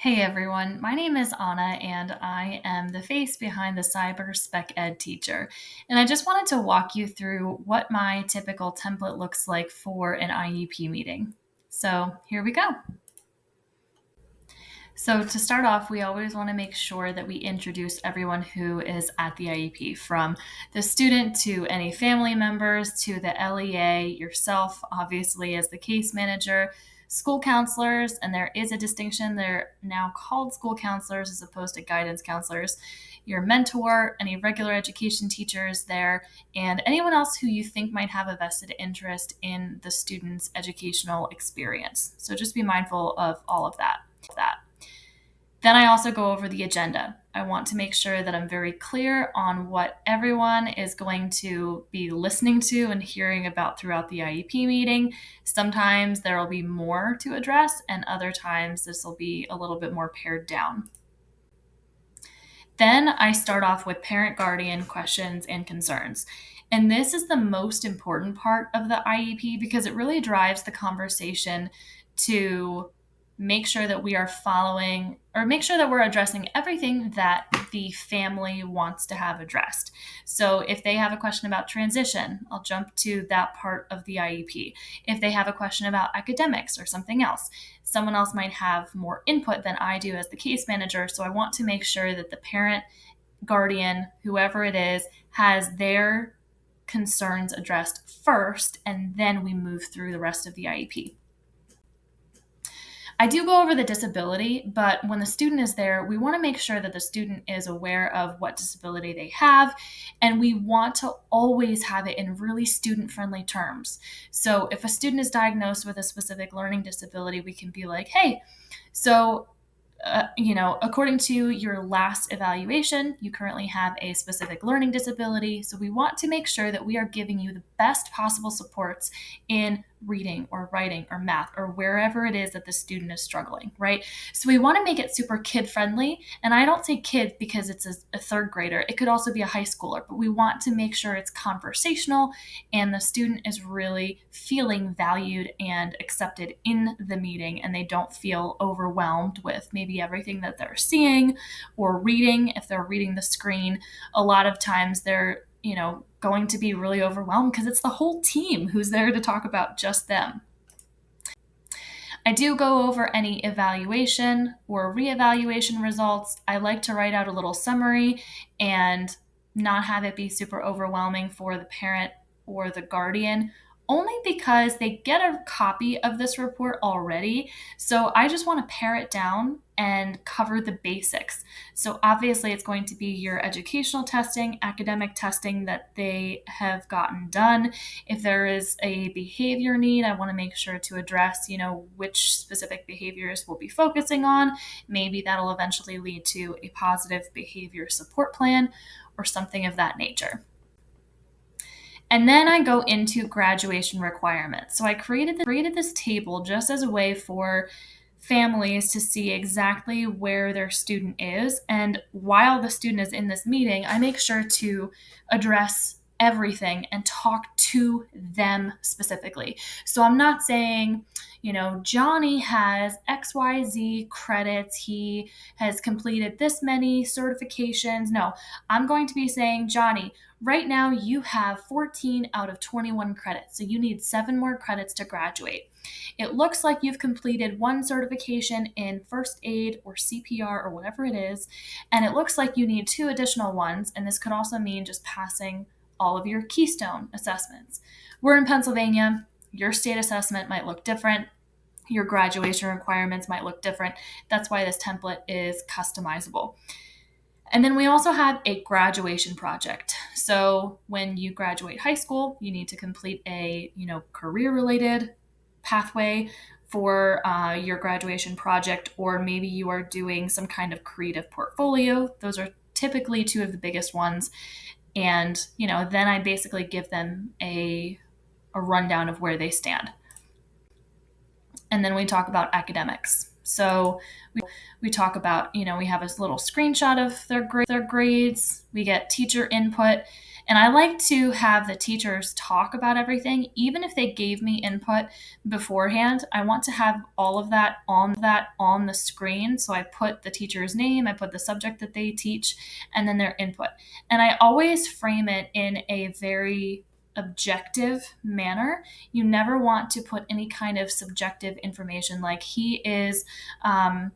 Hey everyone, my name is Anna and I am the face behind the Cyber Spec Ed teacher. And I just wanted to walk you through what my typical template looks like for an IEP meeting. So here we go. So to start off, we always want to make sure that we introduce everyone who is at the IEP, from the student to any family members to the LEA, yourself, obviously, as the case manager, school counselors, and there is a distinction. They're now called school counselors as opposed to guidance counselors, your mentor, any regular education teachers there, and anyone else who you think might have a vested interest in the student's educational experience. So just be mindful of all of that. Then I also go over the agenda. I want to make sure that I'm very clear on what everyone is going to be listening to and hearing about throughout the IEP meeting. Sometimes there will be more to address, and other times this will be a little bit more pared down. Then I start off with parent guardian questions and concerns. And this is the most important part of the IEP because it really drives the conversation to make sure that we are following or make sure that we're addressing everything that the family wants to have addressed. So if they have a question about transition, I'll jump to that part of the IEP. If they have a question about academics or something else, someone else might have more input than I do as the case manager. So I want to make sure that the parent, guardian, whoever it is, has their concerns addressed first, and then we move through the rest of the IEP. I do go over the disability, but when the student is there, we want to make sure that the student is aware of what disability they have, and we want to always have it in really student-friendly terms. So if a student is diagnosed with a specific learning disability, we can be like, hey, so according to your last evaluation, you currently have a specific learning disability. So we want to make sure that we are giving you the best possible supports in reading or writing or math or wherever it is that the student is struggling, right? So we want to make it super kid friendly. And I don't say kid because it's a third grader. It could also be a high schooler, but we want to make sure it's conversational and the student is really feeling valued and accepted in the meeting, and they don't feel overwhelmed with maybe everything that they're seeing or reading. If they're reading the screen, a lot of times they're going to be really overwhelmed because it's the whole team who's there to talk about just them. I do go over any evaluation or reevaluation results. I like to write out a little summary and not have it be super overwhelming for the parent or the guardian, only because they get a copy of this report already. So I just want to pare it down and cover the basics. So obviously it's going to be your educational testing, academic testing that they have gotten done. If there is a behavior need, I want to make sure to address, which specific behaviors we'll be focusing on. Maybe that'll eventually lead to a positive behavior support plan or something of that nature. And then I go into graduation requirements. So I created this table just as a way for families to see exactly where their student is. And while the student is in this meeting, I make sure to address everything and talk to them specifically. So I'm not saying, Johnny has XYZ credits. He has completed this many certifications. No, I'm going to be saying, Johnny, right now you have 14 out of 21 credits. So you need 7 more credits to graduate. It looks like you've completed 1 certification in first aid or CPR or whatever it is, and it looks like you need 2 additional ones, and this could also mean just passing all of your Keystone assessments. We're in Pennsylvania. Your state assessment might look different. Your graduation requirements might look different. That's why this template is customizable. And then we also have a graduation project. So when you graduate high school, you need to complete a, career-related pathway for your graduation project, or maybe you are doing some kind of creative portfolio. Those are typically 2 of the biggest ones. And, then I basically give them a rundown of where they stand. And then we talk about academics. So we talk about, we have a little screenshot of their grades, we get teacher input, and I like to have the teachers talk about everything. Even if they gave me input beforehand, I want to have all of that on the screen. So I put the teacher's name, I put the subject that they teach, and then their input. And I always frame it in a very objective manner. You never want to put any kind of subjective information like he is um,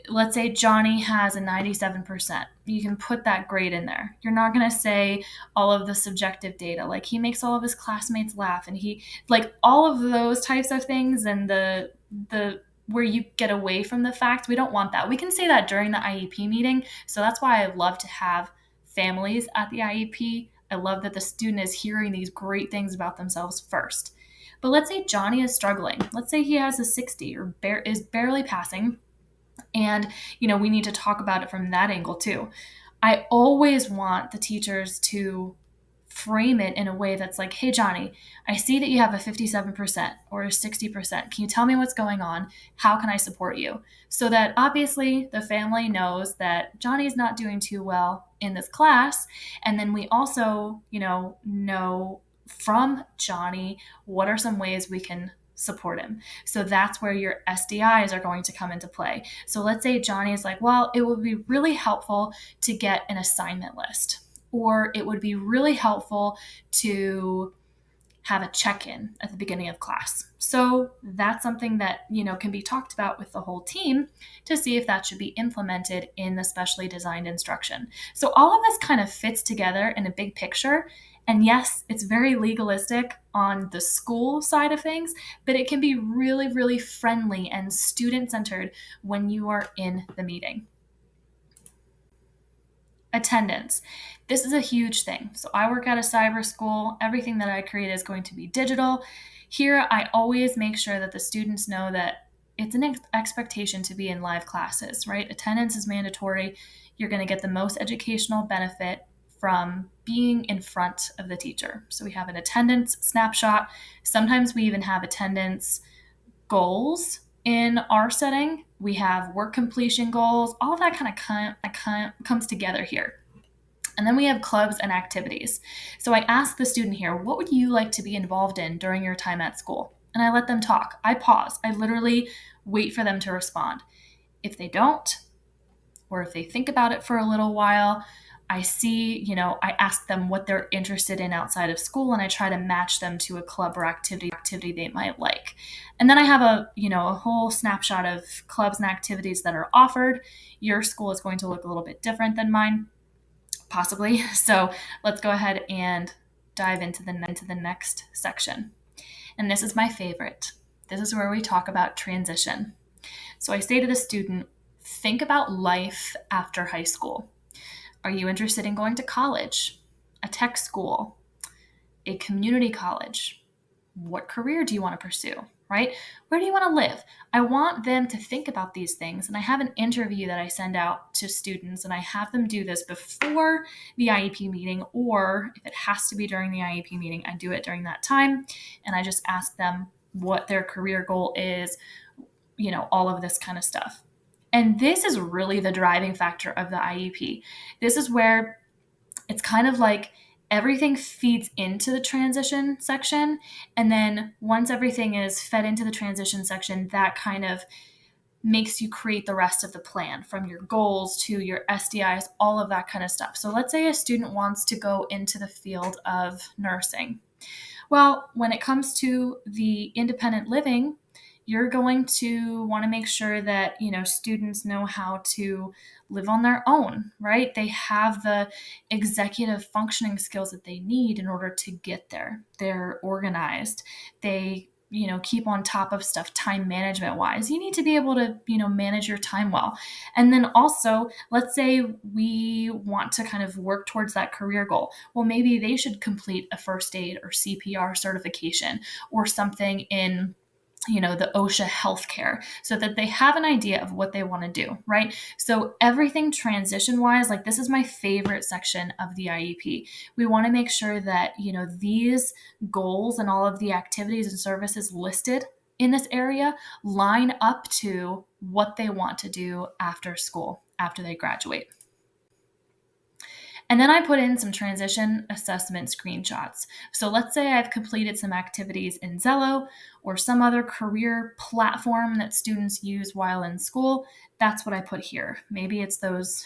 let's say Johnny has a 97%. You can put that grade in there. You're not going to say all of the subjective data, like he makes all of his classmates laugh and he, like all of those types of things, and the where you get away from the fact. We don't want that. We can say that during the IEP meeting. So that's why I love to have families at the IEP. I love that the student is hearing these great things about themselves first. But let's say Johnny is struggling. Let's say he has a 60 or is barely passing, and, we need to talk about it from that angle too. I always want the teachers to frame it in a way that's like, hey, Johnny, I see that you have a 57% or a 60%. Can you tell me what's going on? How can I support you? So that obviously the family knows that Johnny's not doing too well in this class. And then we also, know from Johnny, what are some ways we can support him. So that's where your SDIs are going to come into play. So let's say Johnny is like, well, it would be really helpful to get an assignment list, or it would be really helpful to have a check-in at the beginning of class. So that's something that, can be talked about with the whole team to see if that should be implemented in the specially designed instruction. So all of this kind of fits together in a big picture. And yes, it's very legalistic on the school side of things, but it can be really, really friendly and student-centered when you are in the meeting. Attendance. This is a huge thing. So I work at a cyber school. Everything that I create is going to be digital. Here, I always make sure that the students know that it's an expectation to be in live classes, right? Attendance is mandatory. You're going to get the most educational benefit from being in front of the teacher. So we have an attendance snapshot. Sometimes we even have attendance goals in our setting. We have work completion goals. All of that kind of comes together here. And then we have clubs and activities. So I ask the student here, what would you like to be involved in during your time at school? And I let them talk. I pause. I literally wait for them to respond. If they don't, or if they think about it for a little while, I see, I ask them what they're interested in outside of school, and I try to match them to a club or activity they might like. And then I have a whole snapshot of clubs and activities that are offered. Your school is going to look a little bit different than mine, possibly. So let's go ahead and dive into the next section. And this is my favorite. This is where we talk about transition. So I say to the student, think about life after high school. Are you interested in going to college, a tech school, a community college? What career do you want to pursue, right? Where do you want to live? I want them to think about these things. And I have an interview that I send out to students, and I have them do this before the IEP meeting, or if it has to be during the IEP meeting, I do it during that time. And I just ask them what their career goal is, all of this kind of stuff. And this is really the driving factor of the IEP. This is where it's kind of like everything feeds into the transition section. And then once everything is fed into the transition section, that kind of makes you create the rest of the plan, from your goals to your SDIs, all of that kind of stuff. So let's say a student wants to go into the field of nursing. Well, when it comes to the independent living, you're going to want to make sure that, students know how to live on their own, right? They have the executive functioning skills that they need in order to get there. They're organized. They, keep on top of stuff time management wise. You need to be able to, manage your time well. And then also, let's say we want to kind of work towards that career goal. Well, maybe they should complete a first aid or CPR certification or something in the OSHA healthcare, so that they have an idea of what they want to do, right? So everything transition wise, like this is my favorite section of the IEP. We want to make sure that, these goals and all of the activities and services listed in this area line up to what they want to do after school, after they graduate. And then I put in some transition assessment screenshots. So let's say I've completed some activities in Zello or some other career platform that students use while in school. That's what I put here. Maybe it's those,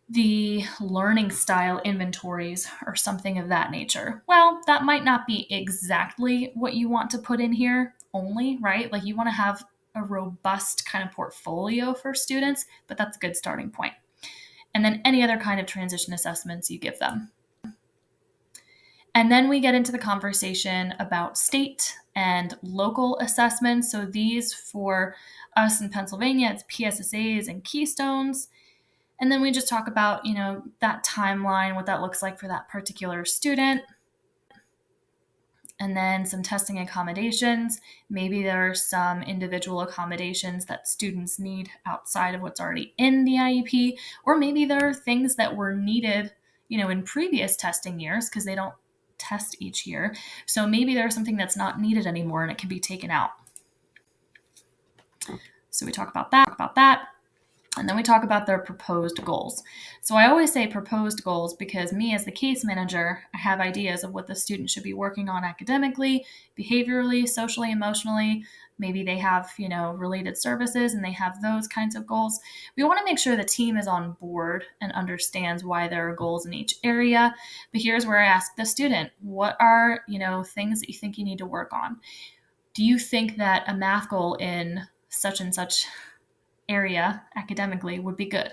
the learning style inventories or something of that nature. Well, that might not be exactly what you want to put in here only, right? Like you want to have a robust kind of portfolio for students, but that's a good starting point. And then any other kind of transition assessments you give them. And then we get into the conversation about state and local assessments. So these for us in Pennsylvania, it's PSSAs and Keystones. And then we just talk about, that timeline, what that looks like for that particular student. And then some testing accommodations. Maybe there are some individual accommodations that students need outside of what's already in the IEP, or maybe there are things that were needed, in previous testing years because they don't test each year. So maybe there's something that's not needed anymore and it can be taken out. So we talk about that. And then we talk about their proposed goals. So I always say proposed goals because me as the case manager, I have ideas of what the student should be working on academically, behaviorally, socially, emotionally. Maybe they have, related services and they have those kinds of goals. We want to make sure the team is on board and understands why there are goals in each area. But here's where I ask the student, what are, things that you think you need to work on? Do you think that a math goal in such and such area academically would be good?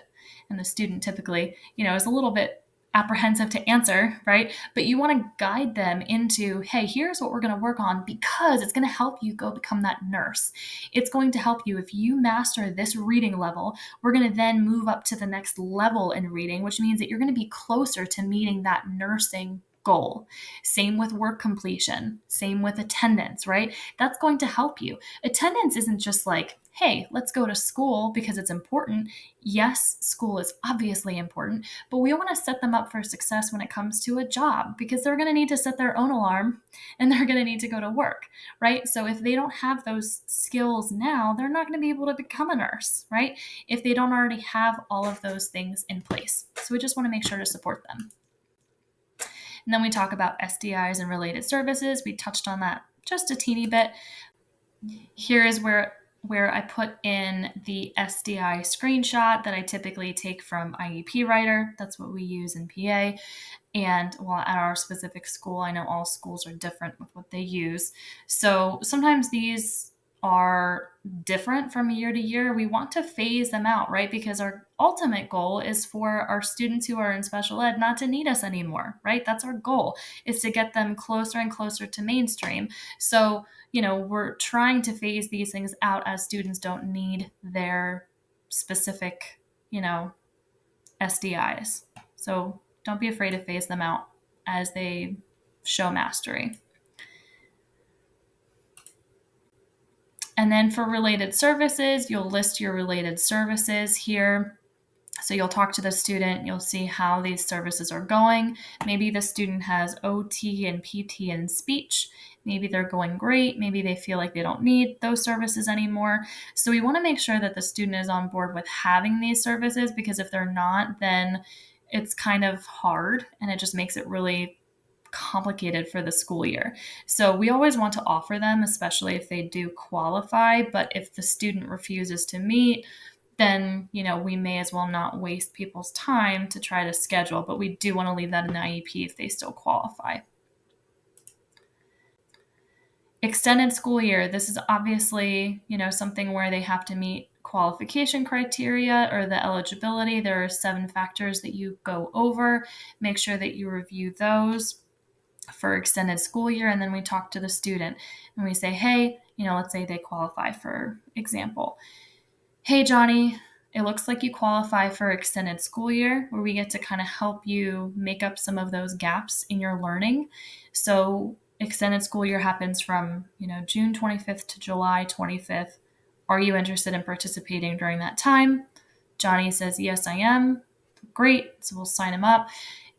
And the student typically, is a little bit apprehensive to answer, right? But you want to guide them into, hey, here's what we're going to work on because it's going to help you go become that nurse. It's going to help you if you master this reading level, we're going to then move up to the next level in reading, which means that you're going to be closer to meeting that nursing goal. Same with work completion, same with attendance, right? That's going to help you. Attendance isn't just like, hey, let's go to school because it's important. Yes, school is obviously important, but we want to set them up for success when it comes to a job because they're going to need to set their own alarm and they're going to need to go to work, right? So if they don't have those skills now, they're not going to be able to become a nurse, right? If they don't already have all of those things in place. So we just want to make sure to support them. And then we talk about SDIs and related services. We touched on that just a teeny bit. Here is where I put in the SDI screenshot that I typically take from IEP Writer. That's what we use in PA. And at our specific school, I know all schools are different with what they use. So sometimes these are different from year to year. We want to phase them out, right? Because our ultimate goal is for our students who are in special ed not to need us anymore, right? That's our goal, is to get them closer and closer to mainstream. So, we're trying to phase these things out as students don't need their specific, SDIs. So don't be afraid to phase them out as they show mastery. And then for related services, you'll list your related services here. So you'll talk to the student, you'll see how these services are going. Maybe the student has OT and PT and speech. Maybe they're going great. Maybe they feel like they don't need those services anymore. So we want to make sure that the student is on board with having these services, because if they're not, then it's kind of hard and it just makes it really complicated for the school year. So we always want to offer them, especially if they do qualify. But if the student refuses to meet, then, we may as well not waste people's time to try to schedule, but we do want to leave that in the IEP if they still qualify. Extended school year. This is obviously, something where they have to meet qualification criteria or the eligibility. There are 7 factors that you go over. Make sure that you review those for extended school year. And then we talk to the student and we say, hey, let's say they qualify, for example. Hey, Johnny, it looks like you qualify for extended school year, where we get to kind of help you make up some of those gaps in your learning. So extended school year happens from, June 25th to July 25th. Are you interested in participating during that time? Johnny says, yes, I am. Great. So we'll sign him up.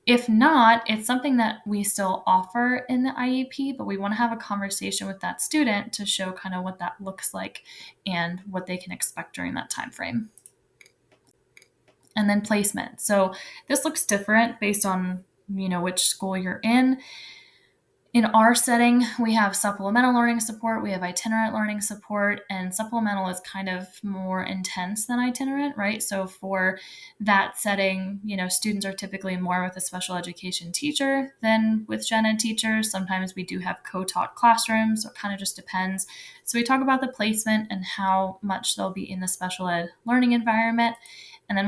If not, it's something that we still offer in the IEP, but we want to have a conversation with that student to show kind of what that looks like and what they can expect during that time frame. And then placement. So this looks different based on, which school you're in. In our setting, we have supplemental learning support, we have itinerant learning support, and supplemental is kind of more intense than itinerant, right? So for that setting, students are typically more with a special education teacher than with gen ed teachers. Sometimes we do have co-taught classrooms, so it kind of just depends. So we talk about the placement and how much they'll be in the special ed learning environment, and then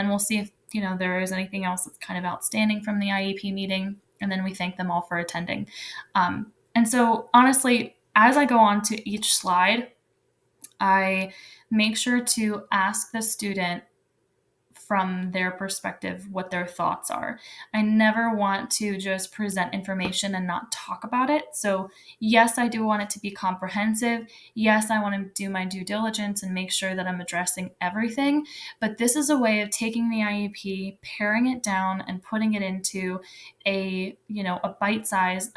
we'll see if there is anything else that's kind of outstanding from the IEP meeting, and then we thank them all for attending. And so honestly, as I go on to each slide, I make sure to ask the student from their perspective what their thoughts are. I never want to just present information and not talk about it. So, yes, I do want it to be comprehensive. Yes, I want to do my due diligence and make sure that I'm addressing everything. But this is a way of taking the IEP, paring it down, and putting it into a bite-sized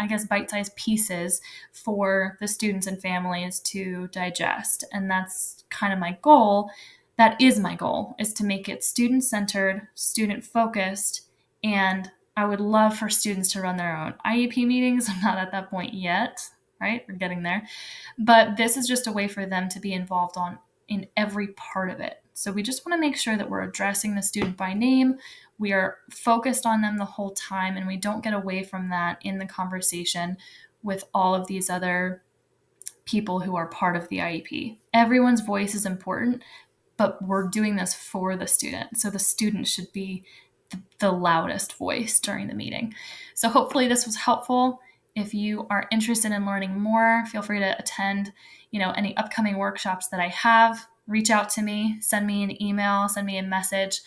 pieces for the students and families to digest. And that's kind of my goal. That is my goal, is to make it student-centered, student-focused, and I would love for students to run their own IEP meetings. I'm not at that point yet, right? We're getting there. But this is just a way for them to be involved in every part of it. So we just want to make sure that we're addressing the student by name. We are focused on them the whole time, and we don't get away from that in the conversation with all of these other people who are part of the IEP. Everyone's voice is important, but we're doing this for the student. So the student should be the loudest voice during the meeting. So hopefully this was helpful. If you are interested in learning more, feel free to attend, any upcoming workshops that I have. Reach out to me, send me an email, send me a message,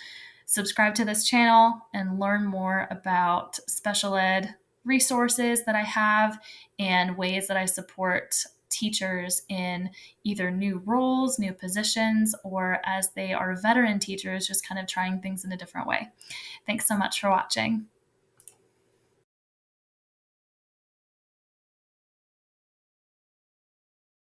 subscribe to this channel, and learn more about special ed resources that I have and ways that I support teachers in either new roles, new positions, or as they are veteran teachers, just kind of trying things in a different way. Thanks so much for watching.